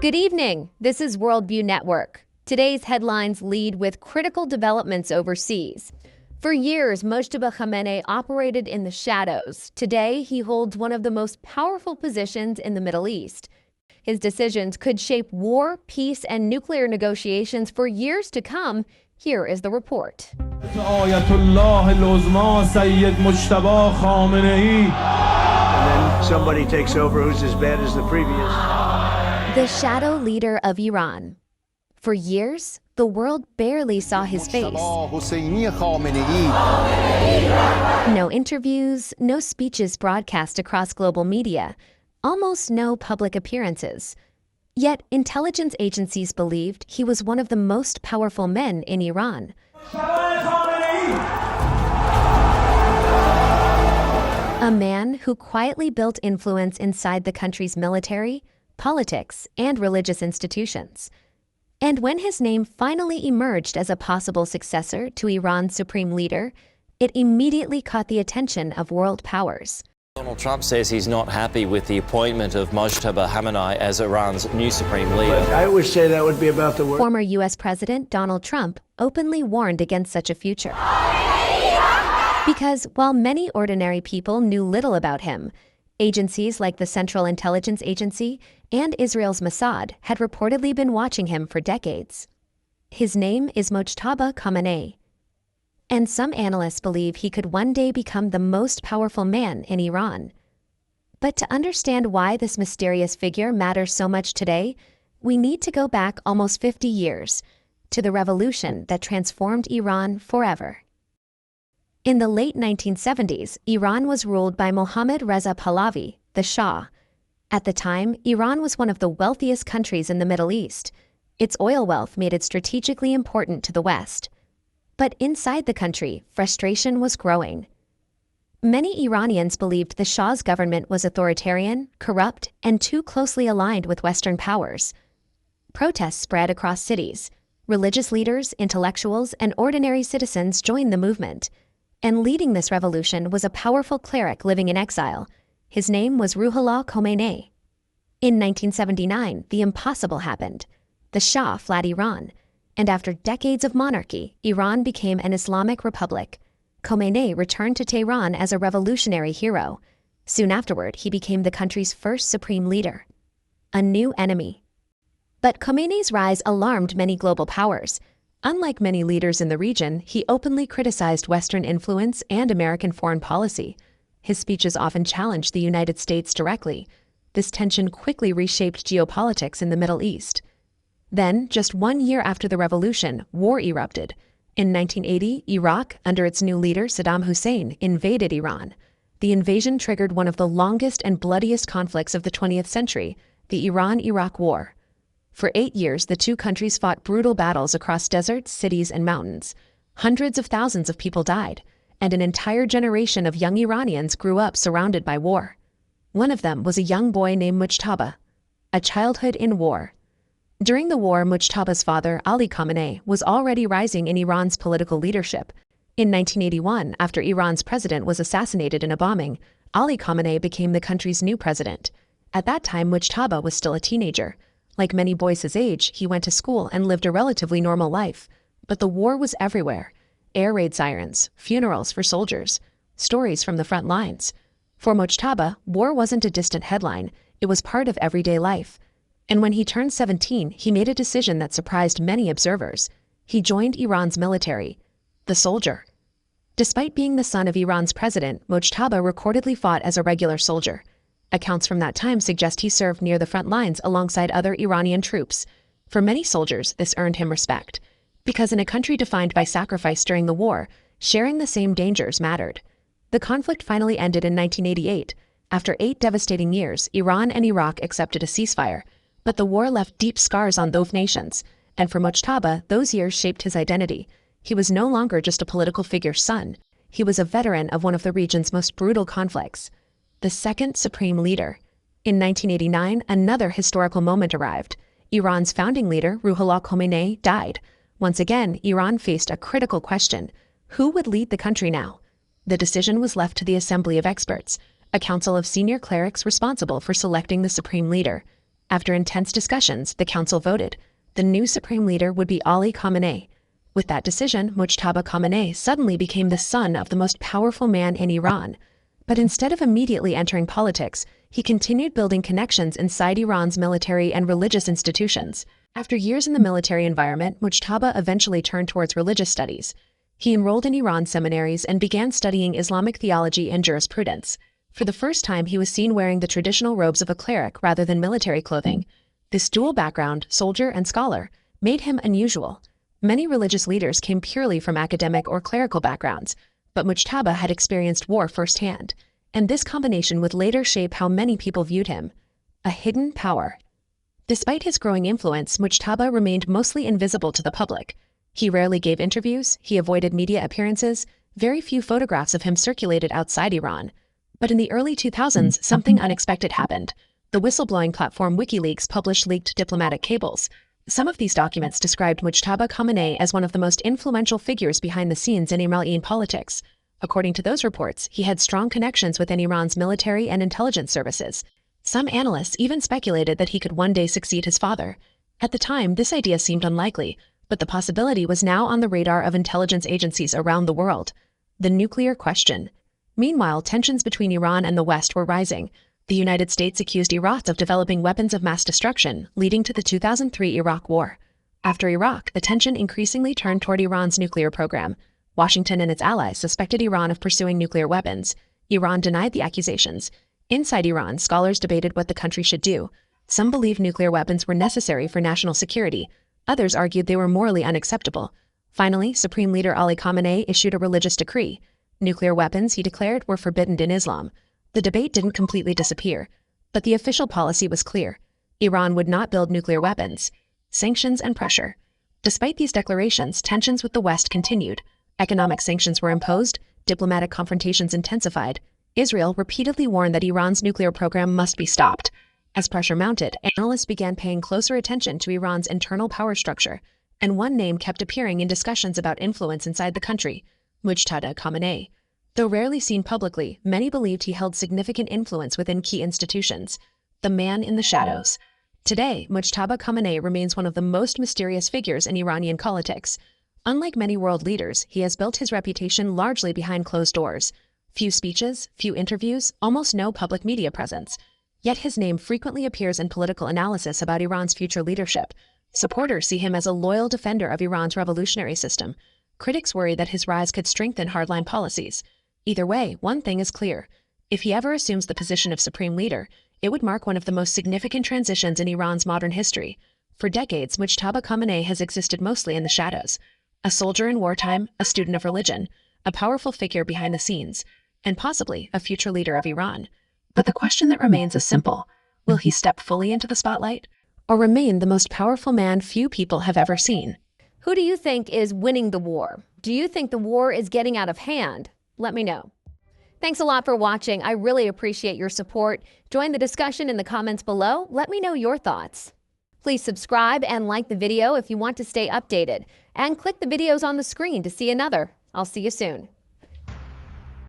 Good evening. This is Worldview Network. Today's headlines lead with critical developments overseas. For years, Mojtaba Khamenei operated in the shadows. Today, he holds one of the most powerful positions in the Middle East. His decisions could shape war, peace, and nuclear negotiations for years to come. Here is the report. Somebody takes over who's as bad as the previous. The shadow leader of Iran. For years, the world barely saw his face. No interviews, no speeches broadcast across global media, almost no public appearances. Yet, intelligence agencies believed he was one of the most powerful men in Iran. A man who quietly built influence inside the country's military, politics, and religious institutions. And when his name finally emerged as a possible successor to Iran's supreme leader, it immediately caught the attention of world powers. Donald Trump says he's not happy with the appointment of Mojtaba Khamenei as Iran's new supreme leader. I would say that would be about the worst. Former U.S. President Donald Trump openly warned against such a future. Because while many ordinary people knew little about him, agencies like the Central Intelligence Agency and Israel's Mossad had reportedly been watching him for decades. His name is Mojtaba Khamenei, and some analysts believe he could one day become the most powerful man in Iran. But to understand why this mysterious figure matters so much today, we need to go back almost 50 years, to the revolution that transformed Iran forever. In the late 1970s, Iran was ruled by Mohammad Reza Pahlavi, the Shah. At the time, Iran was one of the wealthiest countries in the Middle East. Its oil wealth made it strategically important to the West. But inside the country, frustration was growing. Many Iranians believed the Shah's government was authoritarian, corrupt, and too closely aligned with Western powers. Protests spread across cities. Religious leaders, intellectuals, and ordinary citizens joined the movement. And leading this revolution was a powerful cleric living in exile. His name was Ruhollah Khomeini. In 1979, the impossible happened. The Shah fled Iran, and after decades of monarchy, Iran became an Islamic republic. Khomeini returned to Tehran as a revolutionary hero. Soon afterward, he became the country's first supreme leader. A new enemy. But Khomeini's rise alarmed many global powers. Unlike many leaders in the region, he openly criticized Western influence and American foreign policy. His speeches often challenged the United States directly. This tension quickly reshaped geopolitics in the Middle East. Then, just 1 year after the revolution, war erupted. In 1980, Iraq, under its new leader Saddam Hussein, invaded Iran. The invasion triggered one of the longest and bloodiest conflicts of the 20th century, the Iran-Iraq War. For 8 years, the two countries fought brutal battles across deserts, cities, and mountains. Hundreds of thousands of people died, and an entire generation of young Iranians grew up surrounded by war. One of them was a young boy named Mojtaba, a childhood in war. During the war, Mojtaba's father, Ali Khamenei, was already rising in Iran's political leadership. In 1981, after Iran's president was assassinated in a bombing, Ali Khamenei became the country's new president. At that time, Mojtaba was still a teenager. Like many boys his age, he went to school and lived a relatively normal life. But the war was everywhere. Air raid sirens, funerals for soldiers, stories from the front lines. For Mojtaba, war wasn't a distant headline, it was part of everyday life. And when he turned 17, he made a decision that surprised many observers. He joined Iran's military, the soldier. Despite being the son of Iran's president, Mojtaba reportedly fought as a regular soldier. Accounts from that time suggest he served near the front lines alongside other Iranian troops. For many soldiers, this earned him respect. Because in a country defined by sacrifice during the war, sharing the same dangers mattered. The conflict finally ended in 1988. After 8 devastating years, Iran and Iraq accepted a ceasefire. But the war left deep scars on both nations. And for Mojtaba, those years shaped his identity. He was no longer just a political figure's son. He was a veteran of one of the region's most brutal conflicts. The second supreme leader. In 1989, another historical moment arrived. Iran's founding leader, Ruhollah Khomeini, died. Once again, Iran faced a critical question. Who would lead the country now? The decision was left to the Assembly of Experts, a council of senior clerics responsible for selecting the supreme leader. After intense discussions, the council voted. The new supreme leader would be Ali Khamenei. With that decision, Mojtaba Khamenei suddenly became the son of the most powerful man in Iran. But instead of immediately entering politics, he continued building connections inside Iran's military and religious institutions. After years in the military environment, Mojtaba eventually turned towards religious studies. He enrolled in Iran seminaries and began studying Islamic theology and jurisprudence. For the first time, he was seen wearing the traditional robes of a cleric rather than military clothing. This dual background, soldier and scholar, made him unusual. Many religious leaders came purely from academic or clerical backgrounds, but Mojtaba had experienced war firsthand, and this combination would later shape how many people viewed him. A hidden power. Despite his growing influence, Mojtaba remained mostly invisible to the public. He rarely gave interviews, he avoided media appearances, very few photographs of him circulated outside Iran. But in the early 2000s, something unexpected happened. The whistleblowing platform WikiLeaks published leaked diplomatic cables. Some of these documents described Mojtaba Khamenei as one of the most influential figures behind the scenes in Iranian politics. According to those reports, he had strong connections within Iran's military and intelligence services. Some analysts even speculated that he could one day succeed his father. At the time, this idea seemed unlikely, but the possibility was now on the radar of intelligence agencies around the world. The nuclear question. Meanwhile, tensions between Iran and the West were rising. The United States accused Iraq of developing weapons of mass destruction, leading to the 2003 Iraq War. After Iraq, the tension increasingly turned toward Iran's nuclear program. Washington and its allies suspected Iran of pursuing nuclear weapons. Iran denied the accusations. Inside Iran, scholars debated what the country should do. Some believed nuclear weapons were necessary for national security. Others argued they were morally unacceptable. Finally, Supreme Leader Ali Khamenei issued a religious decree. Nuclear weapons, he declared, were forbidden in Islam. The debate didn't completely disappear, but the official policy was clear. Iran would not build nuclear weapons. Sanctions and pressure. Despite these declarations, tensions with the West continued. Economic sanctions were imposed, diplomatic confrontations intensified. Israel repeatedly warned that Iran's nuclear program must be stopped. As pressure mounted, analysts began paying closer attention to Iran's internal power structure, and one name kept appearing in discussions about influence inside the country: Mojtaba Khamenei. Though rarely seen publicly, many believed he held significant influence within key institutions. The man in the shadows. Today, Mojtaba Khamenei remains one of the most mysterious figures in Iranian politics. Unlike many world leaders, he has built his reputation largely behind closed doors. Few speeches, few interviews, almost no public media presence. Yet his name frequently appears in political analysis about Iran's future leadership. Supporters see him as a loyal defender of Iran's revolutionary system. Critics worry that his rise could strengthen hardline policies. Either way, one thing is clear. If he ever assumes the position of supreme leader, it would mark one of the most significant transitions in Iran's modern history. For decades, Mojtaba Khamenei has existed mostly in the shadows. A soldier in wartime, a student of religion, a powerful figure behind the scenes, and possibly a future leader of Iran. But the question that remains is simple. Will he step fully into the spotlight, or remain the most powerful man few people have ever seen? Who do you think is winning the war? Do you think the war is getting out of hand? Let me know. Thanks a lot for watching. I really appreciate your support. Join the discussion in the comments below. Let me know your thoughts. Please subscribe and like the video if you want to stay updated. And click the videos on the screen to see another. I'll see you soon.